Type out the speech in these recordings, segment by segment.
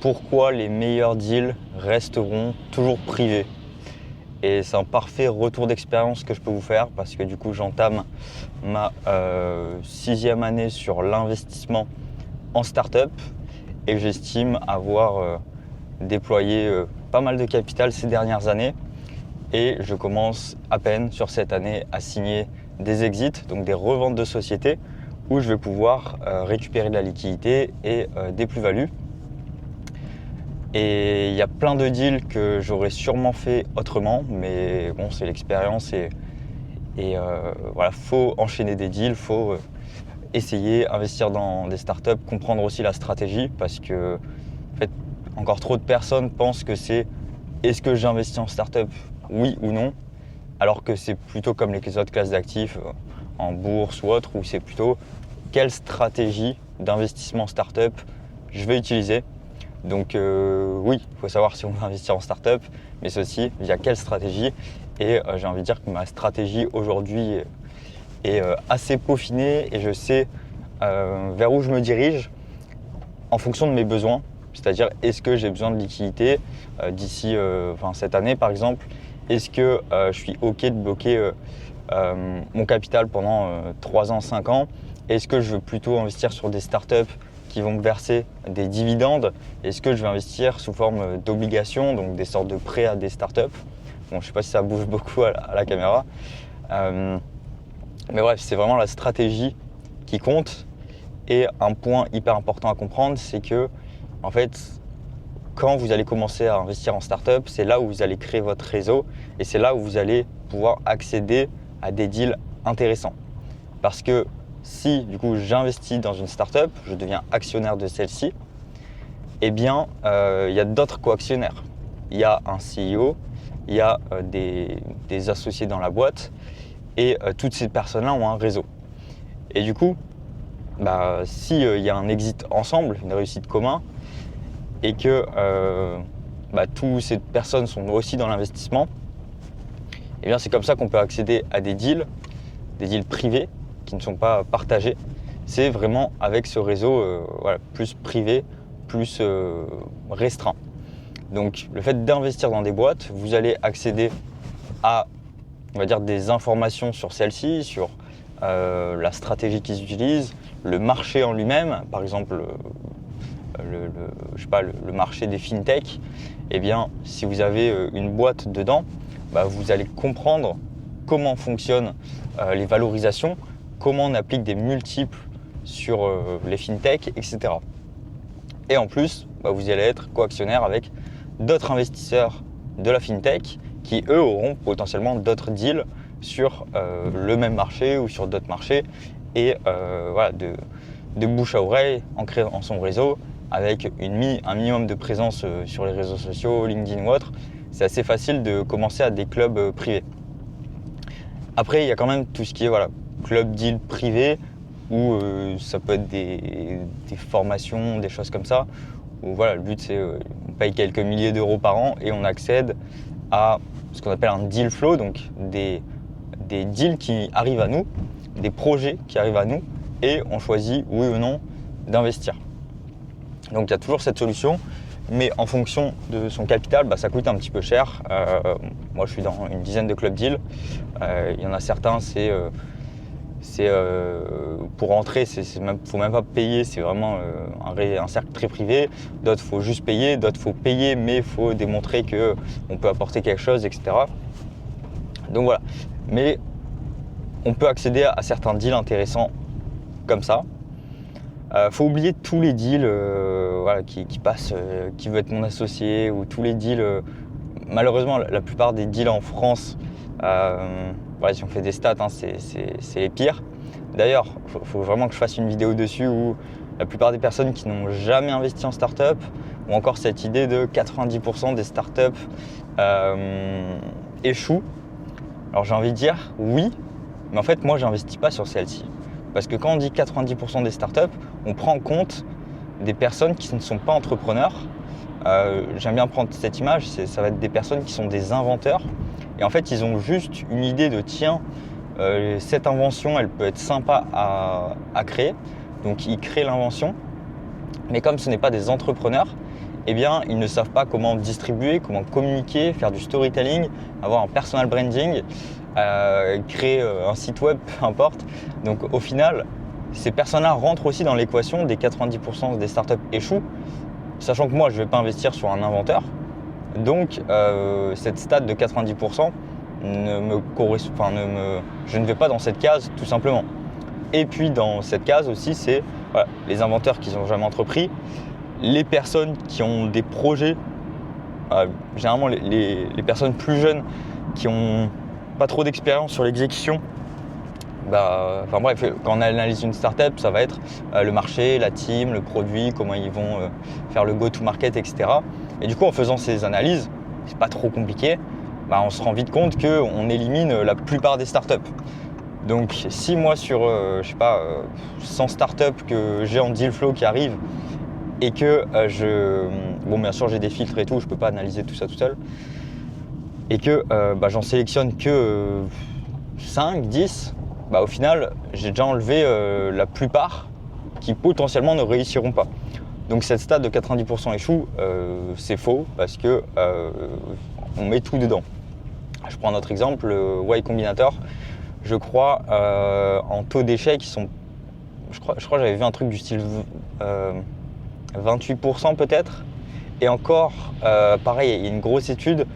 pourquoi les meilleurs deals resteront toujours privés. Et c'est un parfait retour d'expérience que je peux vous faire parce que du coup j'entame ma 6e année sur l'investissement en start-up et j'estime avoir déployé pas mal de capital ces dernières années et je commence à peine sur cette année à signer des exits, donc des reventes de sociétés où je vais pouvoir récupérer de la liquidité et des plus-values. Et il y a plein de deals que j'aurais sûrement fait autrement, mais bon, c'est l'expérience et voilà, faut enchaîner des deals, faut essayer, investir dans des startups, comprendre aussi la stratégie parce que en fait, encore trop de personnes pensent que c'est est-ce que j'investis en startup, oui ou non, alors que c'est plutôt comme les autres classes d'actifs en bourse ou autre, où c'est plutôt quelle stratégie d'investissement startup je vais utiliser. Donc oui, il faut savoir si on veut investir en start-up, mais c'est aussi via quelle stratégie. Et j'ai envie de dire que ma stratégie aujourd'hui est assez peaufinée et je sais vers où je me dirige en fonction de mes besoins. C'est-à-dire, est-ce que j'ai besoin de liquidité d'ici cette année par exemple? Est-ce que je suis OK de bloquer mon capital pendant 3 ans, 5 ans? Est-ce que je veux plutôt investir sur des startups qui vont me verser des dividendes? Est-ce que je vais investir sous forme d'obligations, donc des sortes de prêts à des startups? Bon, je ne sais pas si ça bouge beaucoup à la caméra. Mais bref, c'est vraiment la stratégie qui compte. Et un point hyper important à comprendre, c'est que en fait, quand vous allez commencer à investir en startup, c'est là où vous allez créer votre réseau et c'est là où vous allez pouvoir accéder à des deals intéressants. Parce que si du coup j'investis dans une startup, je deviens actionnaire de celle-ci, eh bien il y a d'autres co-actionnaires. Il y a un CEO, il y a des associés dans la boîte et toutes ces personnes-là ont un réseau. Et du coup, si il y a un exit ensemble, une réussite commune, et que toutes ces personnes sont aussi dans l'investissement, eh bien c'est comme ça qu'on peut accéder à des deals privés qui ne sont pas partagés. C'est vraiment avec ce réseau plus privé, plus restreint. Donc le fait d'investir dans des boîtes, vous allez accéder à, on va dire, des informations sur celles-ci, sur la stratégie qu'ils utilisent, le marché en lui-même, par exemple le marché des fintech. Eh bien, si vous avez une boîte dedans, vous allez comprendre comment fonctionnent les valorisations, comment on applique des multiples sur les fintech, etc. Et en plus, vous allez être co-actionnaire avec d'autres investisseurs de la fintech qui, eux, auront potentiellement d'autres deals sur le même marché ou sur d'autres marchés. Et de bouche à oreille, en créant son réseau, avec un minimum de présence sur les réseaux sociaux, LinkedIn ou autre, c'est assez facile de commencer à des clubs privés. Après, il y a quand même tout ce qui est club deal privé, où ça peut être des formations, des choses comme ça, où le but c'est on paye quelques milliers d'euros par an et on accède à ce qu'on appelle un deal flow, donc des deals qui arrivent à nous, des projets qui arrivent à nous, et on choisit oui ou non d'investir. Donc il y a toujours cette solution, mais en fonction de son capital, ça coûte un petit peu cher. Moi je suis dans une dizaine de club deals. Il y en a certains, pour rentrer, faut même pas payer, c'est vraiment un cercle très privé. D'autres, faut juste payer, d'autres, faut payer, mais il faut démontrer qu'on peut apporter quelque chose, etc. Donc voilà. Mais on peut accéder à certains deals intéressants comme ça. Faut oublier tous les deals qui passent, qui veut être mon associé, ou tous les deals. Malheureusement, la plupart des deals en France, si on fait des stats, c'est les pires. D'ailleurs, il faut vraiment que je fasse une vidéo dessus où la plupart des personnes qui n'ont jamais investi en start-up ont encore cette idée de 90% des start-up échouent. Alors j'ai envie de dire oui, mais en fait moi j'investis pas sur celle-ci. Parce que quand on dit 90% des startups, on prend en compte des personnes qui ne sont pas entrepreneurs. J'aime bien prendre cette image, ça va être des personnes qui sont des inventeurs. Et en fait, ils ont juste une idée de tiens, cette invention, elle peut être sympa à créer. Donc ils créent l'invention. Mais comme ce n'est pas des entrepreneurs, eh bien, ils ne savent pas comment distribuer, comment communiquer, faire du storytelling, avoir un personal branding, créer un site web, peu importe. Donc au final, ces personnes-là rentrent aussi dans l'équation des 90% des startups échouent, sachant que moi, je ne vais pas investir sur un inventeur. Donc cette stat de 90% je ne vais pas dans cette case tout simplement. Et puis dans cette case aussi, c'est voilà, les inventeurs qui n'ont jamais entrepris, les personnes qui ont des projets, généralement les personnes plus jeunes qui n'ont pas trop d'expérience sur l'exécution. Enfin bref, quand on analyse une startup, ça va être le marché, la team, le produit, comment ils vont faire le go-to-market, etc. Et du coup, en faisant ces analyses, c'est pas trop compliqué, on se rend vite compte qu'on élimine la plupart des startups. Donc si moi sur 100 startups que j'ai en deal flow qui arrivent et que bien sûr j'ai des filtres et tout, je peux pas analyser tout ça tout seul, et que j'en sélectionne que 5, 10, au final j'ai déjà enlevé la plupart qui potentiellement ne réussiront pas. Donc cette stat de 90% échoue, c'est faux parce que on met tout dedans. Je prends un autre exemple, le Y Combinator. Je crois en taux d'échec, je crois que j'avais vu un truc du style 28% peut-être. Et encore, pareil, il y a une grosse étude,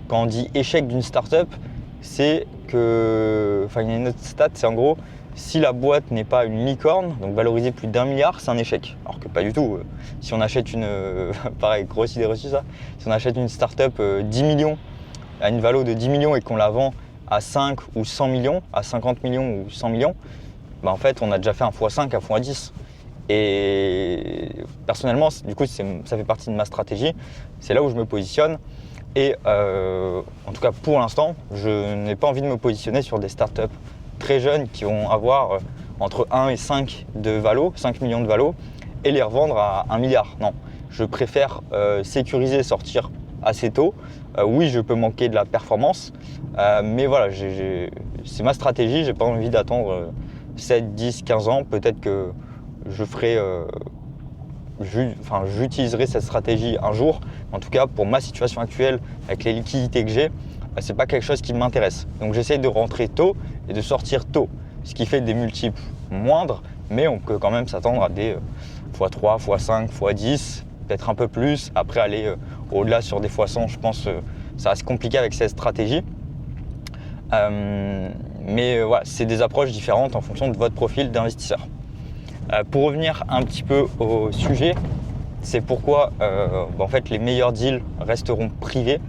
quand on dit échec d'une startup, c'est que, il y a une autre stat, c'est en gros, si la boîte n'est pas une licorne, donc valorisée plus d'1 milliard, c'est un échec. Alors que pas du tout. Si on achète pareil, grosse idée reçue ça, si on achète une startup 10 millions, à une valo de 10 millions et qu'on la vend à 5 ou 100 millions, à 50 millions ou 100 millions, en fait, on a déjà fait un x5, un x10. Et personnellement, du coup, ça fait partie de ma stratégie. C'est là où je me positionne. Et en tout cas, pour l'instant, je n'ai pas envie de me positionner sur des startups très jeunes qui vont avoir entre 1 et 5 de valo, 5 millions de valo, et les revendre à 1 milliard. Non, je préfère sécuriser, sortir assez tôt. Oui, je peux manquer de la performance, mais voilà, c'est ma stratégie. J'ai pas envie d'attendre 7, 10, 15 ans. Peut-être que je ferai, j'utiliserai cette stratégie un jour. En tout cas, pour ma situation actuelle, avec les liquidités que j'ai, c'est pas quelque chose qui m'intéresse. Donc j'essaie de rentrer tôt et de sortir tôt, ce qui fait des multiples moindres, mais on peut quand même s'attendre à des x3, x5, x10, peut-être un peu plus. Après aller au-delà sur des x100, je pense ça reste compliqué avec cette stratégie. Mais voilà, c'est des approches différentes en fonction de votre profil d'investisseur. Pour revenir un petit peu au sujet, c'est pourquoi en fait les meilleurs deals resteront privés.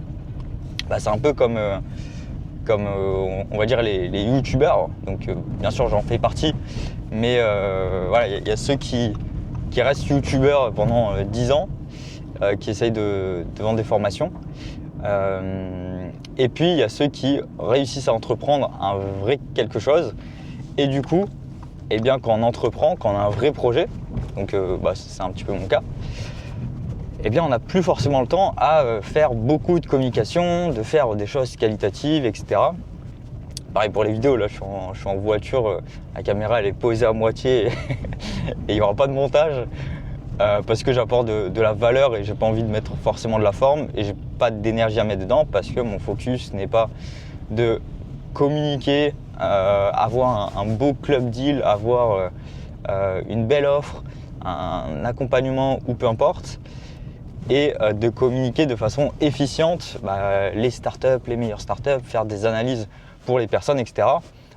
C'est un peu comme on va dire les youtubeurs. Donc bien sûr j'en fais partie, mais voilà, il y a ceux qui restent youtubeurs pendant 10 ans, qui essayent de vendre des formations. Et puis il y a ceux qui réussissent à entreprendre un vrai quelque chose. Et du coup, quand on entreprend, quand on a un vrai projet, donc c'est un petit peu mon cas, on n'a plus forcément le temps à faire beaucoup de communication, de faire des choses qualitatives, etc. Pareil pour les vidéos, là je suis en voiture, la caméra elle est posée à moitié et il n'y aura pas de montage parce que j'apporte de la valeur et j'ai pas envie de mettre forcément de la forme et j'ai pas d'énergie à mettre dedans parce que mon focus n'est pas de communiquer, avoir un beau club deal, avoir une belle offre, un accompagnement ou peu importe, et de communiquer de façon efficiente les startups, les meilleures startups, faire des analyses pour les personnes, etc.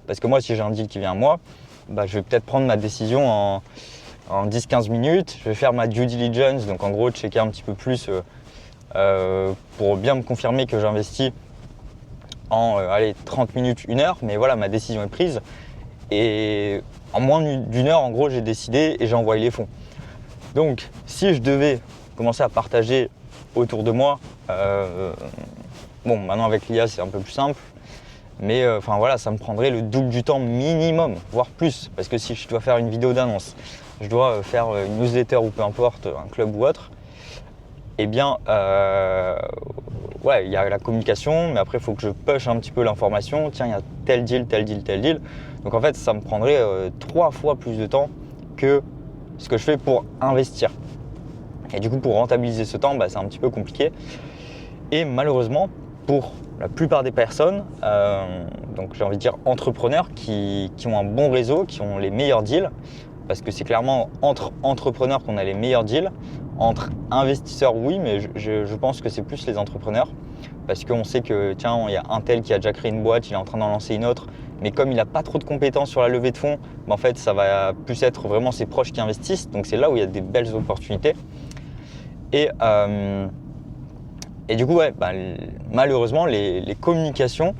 Parce que moi, si j'ai un deal qui vient à moi, je vais peut-être prendre ma décision en 10-15 minutes, je vais faire ma due diligence, donc en gros checker un petit peu plus pour bien me confirmer que j'investis en 30 minutes, 1 heure, mais voilà, ma décision est prise. Et en moins d'1 heure, en gros, j'ai décidé et j'ai envoyé les fonds. Donc, si je devais commencer à partager autour de moi, maintenant avec l'IA, c'est un peu plus simple, mais voilà, ça me prendrait le double du temps minimum, voire plus, parce que si je dois faire une vidéo d'annonce, je dois faire une newsletter ou peu importe, un club ou autre, il y a la communication, mais après il faut que je push un petit peu l'information. Tiens, il y a tel deal, tel deal, tel deal. Donc en fait, ça me prendrait 3 fois plus de temps que ce que je fais pour investir. Et du coup, pour rentabiliser ce temps, c'est un petit peu compliqué. Et malheureusement, pour la plupart des personnes, donc j'ai envie de dire entrepreneurs qui ont un bon réseau, qui ont les meilleurs deals, parce que c'est clairement entre entrepreneurs qu'on a les meilleurs deals. Entre investisseurs, oui, mais je pense que c'est plus les entrepreneurs. Parce qu'on sait que, tiens, il y a un tel qui a déjà créé une boîte, il est en train d'en lancer une autre. Mais comme il n'a pas trop de compétences sur la levée de fonds, en fait, ça va plus être vraiment ses proches qui investissent. Donc c'est là où il y a des belles opportunités. Et du coup, malheureusement, les communications,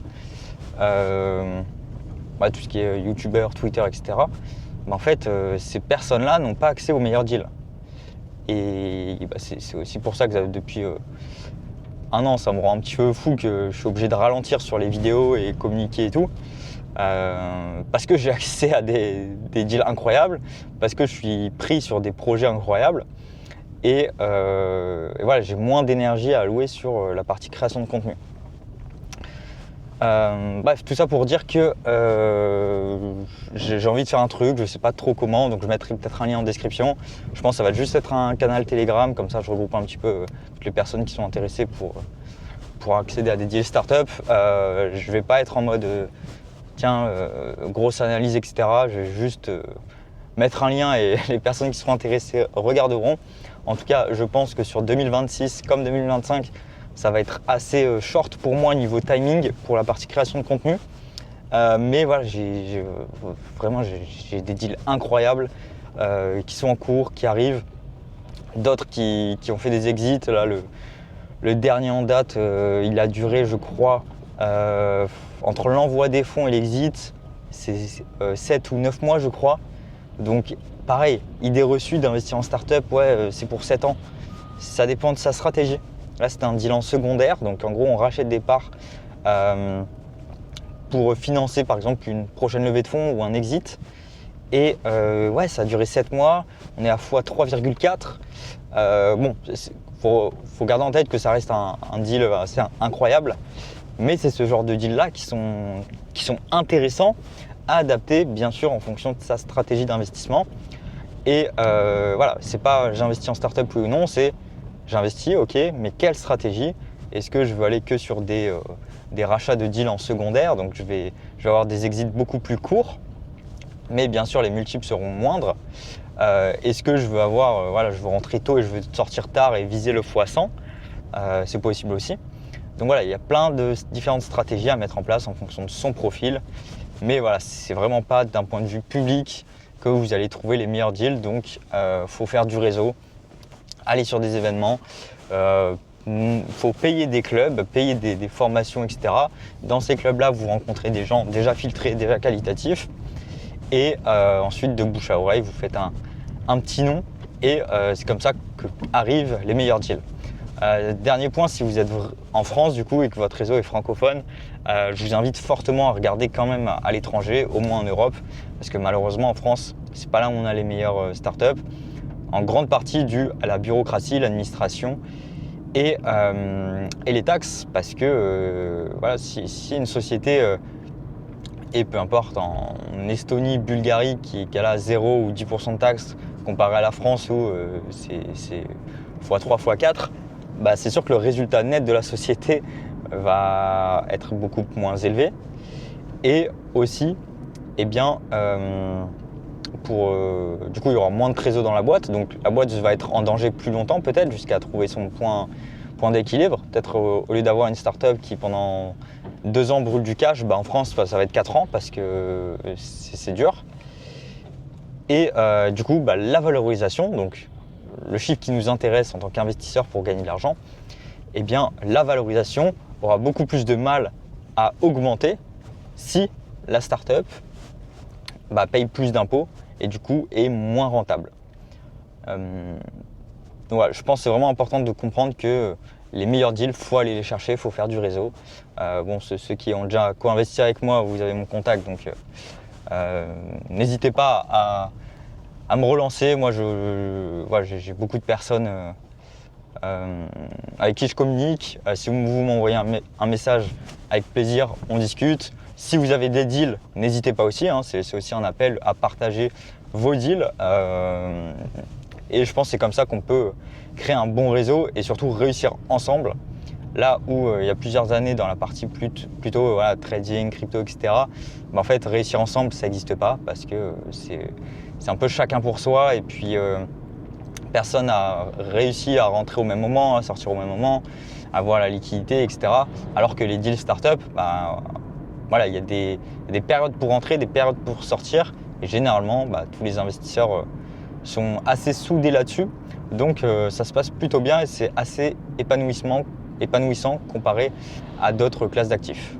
tout ce qui est YouTubeur, Twitter, etc., en fait, ces personnes-là n'ont pas accès aux meilleurs deals. Et c'est aussi pour ça que depuis un an, ça me rend un petit peu fou que je suis obligé de ralentir sur les vidéos et communiquer et tout. Parce que j'ai accès à des deals incroyables, parce que je suis pris sur des projets incroyables. Et voilà, j'ai moins d'énergie à allouer sur la partie création de contenu. Bref, tout ça pour dire que j'ai envie de faire un truc, je sais pas trop comment, donc je mettrai peut-être un lien en description. Je pense que ça va juste être un canal Telegram, comme ça je regroupe un petit peu toutes les personnes qui sont intéressées pour accéder à des deals startup. Je vais pas être en mode grosse analyse, etc. Je vais juste mettre un lien et les personnes qui seront intéressées regarderont. En tout cas, je pense que sur 2026 comme 2025, ça va être assez short pour moi niveau timing pour la partie création de contenu. Mais voilà, j'ai des deals incroyables qui sont en cours, qui arrivent. D'autres qui ont fait des exits. Là, le dernier en date, il a duré, je crois, entre l'envoi des fonds et l'exit, c'est 7 ou 9 mois, je crois. Donc pareil, idée reçue d'investir en startup, c'est pour 7 ans. Ça dépend de sa stratégie. Là, c'était un deal en secondaire, donc en gros, on rachète des parts pour financer par exemple une prochaine levée de fonds ou un exit. Et ça a duré 7 mois, on est à x3,4. Faut garder en tête que ça reste un deal assez incroyable, mais c'est ce genre de deal là qui sont intéressants à adapter bien sûr en fonction de sa stratégie d'investissement. Et c'est pas j'investis en startup oui ou non, c'est j'investis, ok, mais quelle stratégie? Est-ce que je veux aller que sur des rachats de deals en secondaire? Donc je vais avoir des exits beaucoup plus courts, mais bien sûr les multiples seront moindres. Est-ce que je veux je veux rentrer tôt et je veux sortir tard et viser le x100? C'est possible aussi. Donc voilà, il y a plein de différentes stratégies à mettre en place en fonction de son profil. Mais voilà, c'est vraiment pas d'un point de vue public que vous allez trouver les meilleurs deals. Donc faut faire du réseau, aller sur des événements, faut payer des clubs, payer des formations, etc. Dans ces clubs-là, vous rencontrez des gens déjà filtrés, déjà qualitatifs. Et ensuite, de bouche à oreille, vous faites un petit nom. Et c'est comme ça qu'arrivent les meilleurs deals. Dernier point, si vous êtes en France du coup et que votre réseau est francophone, je vous invite fortement à regarder quand même à l'étranger, au moins en Europe, parce que malheureusement en France, c'est pas là où on a les meilleures startups, en grande partie dû à la bureaucratie, l'administration et les taxes, parce que si une société et peu importe en Estonie, Bulgarie qui a là 0 ou 10% de taxes comparé à la France où c'est x3, x4, c'est sûr que le résultat net de la société va être beaucoup moins élevé. Et aussi, du coup, il y aura moins de trésor dans la boîte, donc la boîte va être en danger plus longtemps peut-être jusqu'à trouver son point d'équilibre. Peut-être au lieu d'avoir une startup qui pendant 2 ans brûle du cash, en France ça va être 4 ans parce que c'est dur. Et du coup, la valorisation, donc le chiffre qui nous intéresse en tant qu'investisseur pour gagner de l'argent, la valorisation aura beaucoup plus de mal à augmenter si la startup paye plus d'impôts et du coup est moins rentable. Donc voilà, je pense que c'est vraiment important de comprendre que les meilleurs deals, il faut aller les chercher, il faut faire du réseau. Ceux qui ont déjà co-investi avec moi, vous avez mon contact, donc n'hésitez pas à me relancer. Moi, j'ai beaucoup de personnes avec qui je communique. Si vous m'envoyez un message, avec plaisir, on discute. Si vous avez des deals, n'hésitez pas aussi. C'est aussi un appel à partager vos deals. Et je pense que c'est comme ça qu'on peut créer un bon réseau et surtout réussir ensemble. Là où il y a plusieurs années dans la partie plutôt voilà, trading, crypto, etc., en fait, réussir ensemble, ça n'existe pas parce que c'est un peu chacun pour soi et puis personne n'a réussi à rentrer au même moment, à sortir au même moment, à avoir la liquidité, etc. Alors que les deals startup, voilà, il y a des périodes pour rentrer, des périodes pour sortir et généralement, tous les investisseurs sont assez soudés là-dessus. Donc ça se passe plutôt bien et c'est assez épanouissant comparé à d'autres classes d'actifs.